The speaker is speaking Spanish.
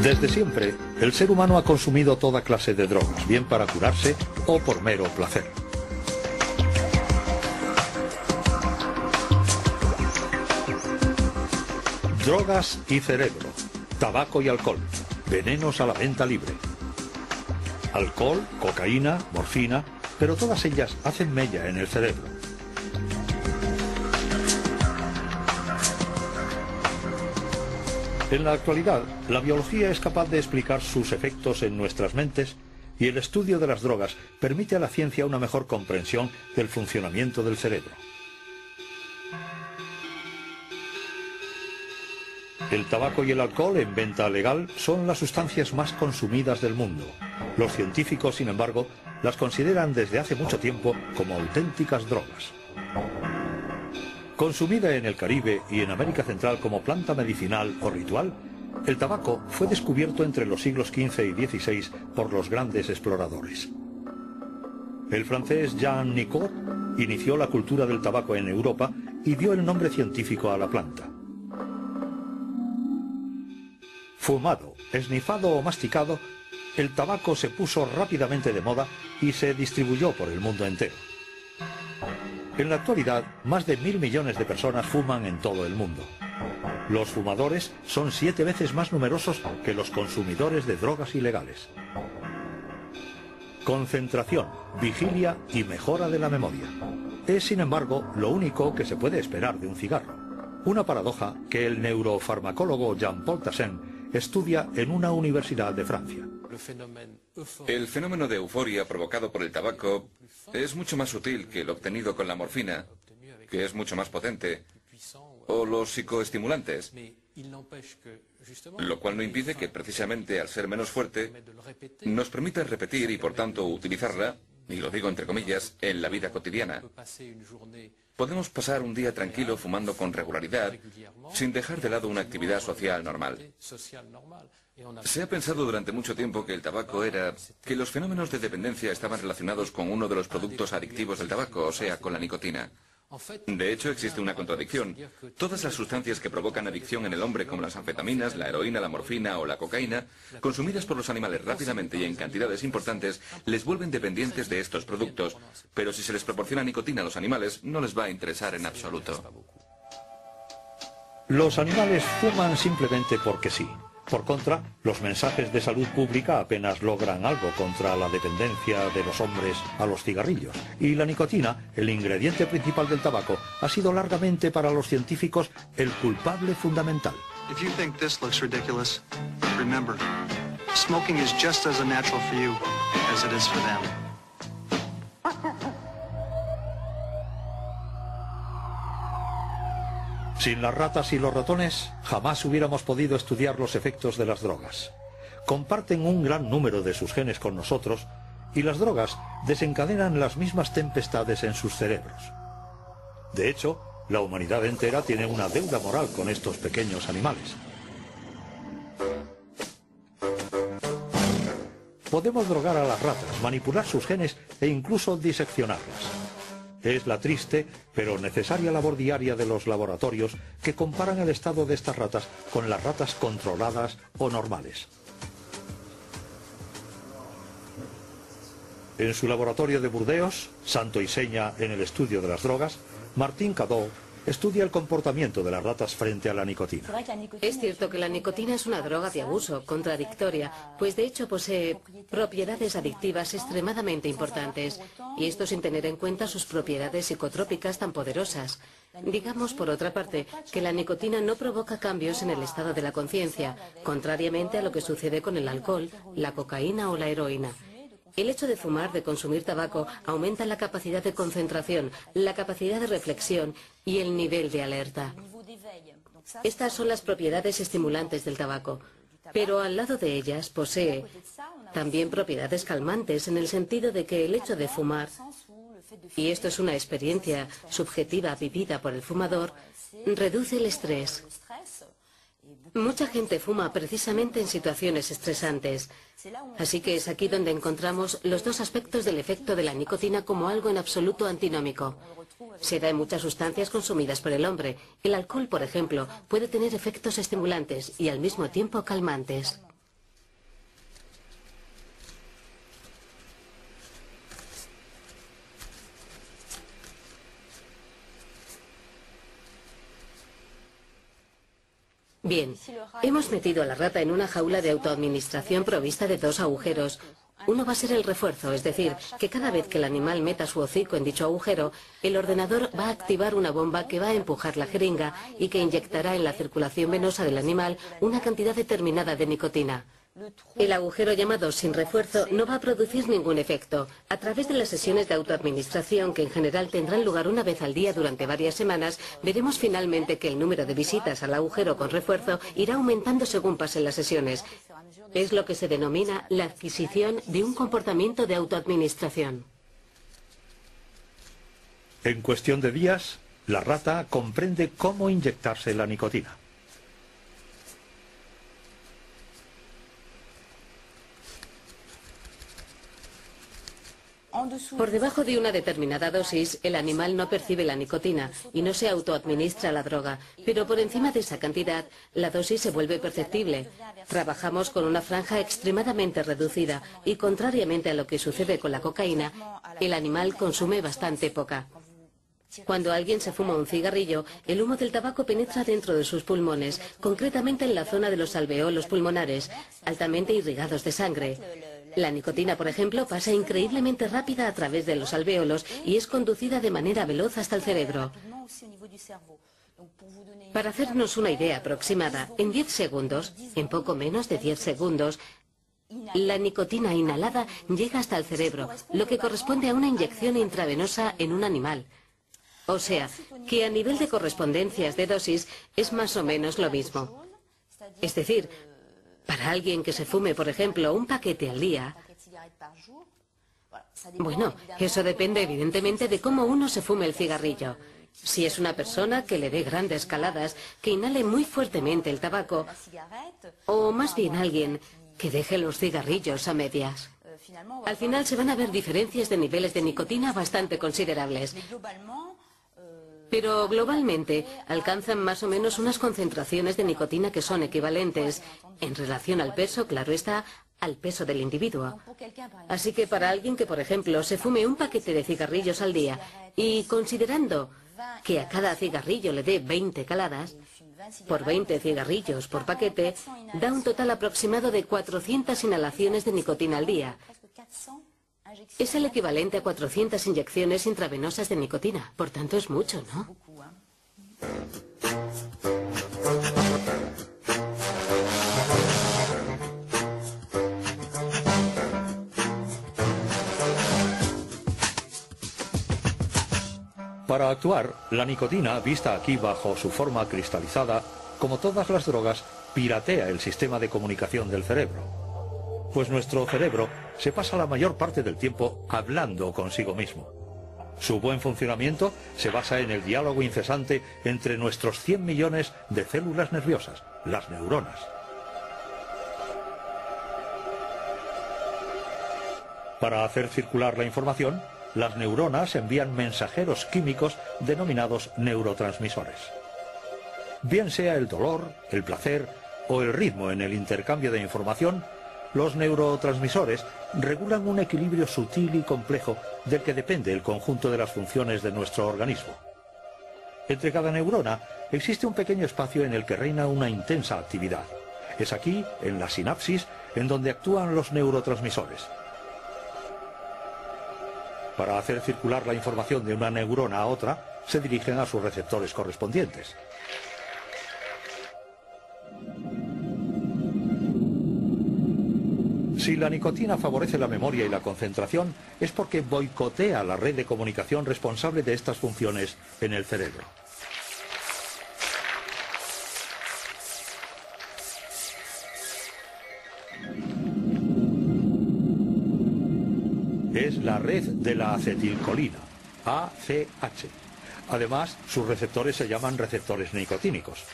Desde siempre, el ser humano ha consumido toda clase de drogas, bien para curarse o por mero placer. Drogas y cerebro, tabaco y alcohol, venenos a la venta libre. Alcohol, cocaína, morfina, pero todas ellas hacen mella en el cerebro. En la actualidad, la biología es capaz de explicar sus efectos en nuestras mentes y el estudio de las drogas permite a la ciencia una mejor comprensión del funcionamiento del cerebro. El tabaco y el alcohol en venta legal son las sustancias más consumidas del mundo. Los científicos, sin embargo, las consideran desde hace mucho tiempo como auténticas drogas. Consumida en el Caribe y en América Central como planta medicinal o ritual, el tabaco fue descubierto entre los siglos XV y XVI por los grandes exploradores. El francés Jean Nicot inició la cultura del tabaco en Europa y dio el nombre científico a la planta. Fumado, esnifado o masticado, el tabaco se puso rápidamente de moda y se distribuyó por el mundo entero. En la actualidad, más de 1.000 millones de personas fuman en todo el mundo. Los fumadores son 7 veces más numerosos que los consumidores de drogas ilegales. Concentración, vigilia y mejora de la memoria. Es, sin embargo, lo único que se puede esperar de un cigarro. Una paradoja que el neurofarmacólogo Jean-Paul Tassin estudia en una universidad de Francia. El fenómeno de euforia provocado por el tabaco es mucho más sutil que el obtenido con la morfina, que es mucho más potente, o los psicoestimulantes, lo cual no impide que precisamente al ser menos fuerte nos permita repetir y por tanto utilizarla, y lo digo entre comillas, en la vida cotidiana. Podemos pasar un día tranquilo fumando con regularidad, sin dejar de lado una actividad social normal. Se ha pensado durante mucho tiempo que el tabaco que los fenómenos de dependencia estaban relacionados con uno de los productos adictivos del tabaco, o sea, con la nicotina. De hecho, existe una contradicción. Todas las sustancias que provocan adicción en el hombre, como las anfetaminas, la heroína, la morfina o la cocaína, consumidas por los animales rápidamente y en cantidades importantes, les vuelven dependientes de estos productos. Pero si se les proporciona nicotina a los animales, no les va a interesar en absoluto. Los animales fuman simplemente porque sí. Por contra, los mensajes de salud pública apenas logran algo contra la dependencia de los hombres a los cigarrillos. Y la nicotina, el ingrediente principal del tabaco, ha sido largamente para los científicos el culpable fundamental. If you think this looks ridiculous, remember, smoking is just as unnatural for you as it is for them. Sin las ratas y los ratones, jamás hubiéramos podido estudiar los efectos de las drogas. Comparten un gran número de sus genes con nosotros y las drogas desencadenan las mismas tempestades en sus cerebros. De hecho, la humanidad entera tiene una deuda moral con estos pequeños animales. Podemos drogar a las ratas, manipular sus genes e incluso diseccionarlas. Es la triste, pero necesaria labor diaria de los laboratorios que comparan el estado de estas ratas con las ratas controladas o normales. En su laboratorio de Burdeos, santo y seña en el estudio de las drogas, Martín Cadot estudia el comportamiento de las ratas frente a la nicotina. Es cierto que la nicotina es una droga de abuso, contradictoria, pues de hecho posee propiedades adictivas extremadamente importantes, y esto sin tener en cuenta sus propiedades psicotrópicas tan poderosas. Digamos, por otra parte, que la nicotina no provoca cambios en el estado de la conciencia, contrariamente a lo que sucede con el alcohol, la cocaína o la heroína. El hecho de fumar, de consumir tabaco, aumenta la capacidad de concentración, la capacidad de reflexión y el nivel de alerta. Estas son las propiedades estimulantes del tabaco, pero al lado de ellas posee también propiedades calmantes en el sentido de que el hecho de fumar, y esto es una experiencia subjetiva vivida por el fumador, reduce el estrés. Mucha gente fuma precisamente en situaciones estresantes, así que es aquí donde encontramos los dos aspectos del efecto de la nicotina como algo en absoluto antinómico. Se da en muchas sustancias consumidas por el hombre. El alcohol, por ejemplo, puede tener efectos estimulantes y al mismo tiempo calmantes. Bien, hemos metido a la rata en una jaula de autoadministración provista de 2 agujeros. Uno va a ser el refuerzo, es decir, que cada vez que el animal meta su hocico en dicho agujero, el ordenador va a activar una bomba que va a empujar la jeringa y que inyectará en la circulación venosa del animal una cantidad determinada de nicotina. El agujero llamado sin refuerzo no va a producir ningún efecto. A través de las sesiones de autoadministración, que en general tendrán lugar una vez al día durante varias semanas, veremos finalmente que el número de visitas al agujero con refuerzo irá aumentando según pasen las sesiones. Es lo que se denomina la adquisición de un comportamiento de autoadministración. En cuestión de días, la rata comprende cómo inyectarse la nicotina. Por debajo de una determinada dosis, el animal no percibe la nicotina y no se autoadministra la droga, pero por encima de esa cantidad, la dosis se vuelve perceptible. Trabajamos con una franja extremadamente reducida y, contrariamente a lo que sucede con la cocaína, el animal consume bastante poca. Cuando alguien se fuma un cigarrillo, el humo del tabaco penetra dentro de sus pulmones, concretamente en la zona de los alveolos pulmonares, altamente irrigados de sangre. La nicotina, por ejemplo, pasa increíblemente rápida a través de los alvéolos y es conducida de manera veloz hasta el cerebro. Para hacernos una idea aproximada, en 10 segundos, en poco menos de 10 segundos, la nicotina inhalada llega hasta el cerebro, lo que corresponde a una inyección intravenosa en un animal. O sea, que a nivel de correspondencias de dosis es más o menos lo mismo. Es decir, para alguien que se fume, por ejemplo, un paquete al día, bueno, eso depende evidentemente de cómo uno se fume el cigarrillo. Si es una persona que le dé grandes caladas, que inhale muy fuertemente el tabaco, o más bien alguien que deje los cigarrillos a medias. Al final se van a ver diferencias de niveles de nicotina bastante considerables. Pero globalmente alcanzan más o menos unas concentraciones de nicotina que son equivalentes, en relación al peso, claro está, al peso del individuo. Así que para alguien que, por ejemplo, se fume un paquete de cigarrillos al día y considerando que a cada cigarrillo le dé 20 caladas, por 20 cigarrillos por paquete, da un total aproximado de 400 inhalaciones de nicotina al día. Es el equivalente a 400 inyecciones intravenosas de nicotina. Por tanto, es mucho, ¿no? Para actuar, la nicotina, vista aquí bajo su forma cristalizada, como todas las drogas, piratea el sistema de comunicación del cerebro. Pues nuestro cerebro se pasa la mayor parte del tiempo hablando consigo mismo. Su buen funcionamiento se basa en el diálogo incesante entre nuestros 100 millones de células nerviosas, las neuronas. Para hacer circular la información, las neuronas envían mensajeros químicos denominados neurotransmisores. Bien sea el dolor, el placer o el ritmo en el intercambio de información, los neurotransmisores regulan un equilibrio sutil y complejo del que depende el conjunto de las funciones de nuestro organismo. Entre cada neurona existe un pequeño espacio en el que reina una intensa actividad. Es aquí, en la sinapsis, en donde actúan los neurotransmisores. Para hacer circular la información de una neurona a otra, se dirigen a sus receptores correspondientes. Si la nicotina favorece la memoria y la concentración, es porque boicotea la red de comunicación responsable de estas funciones en el cerebro. Es la red de la acetilcolina, ACH. Además, sus receptores se llaman receptores nicotínicos.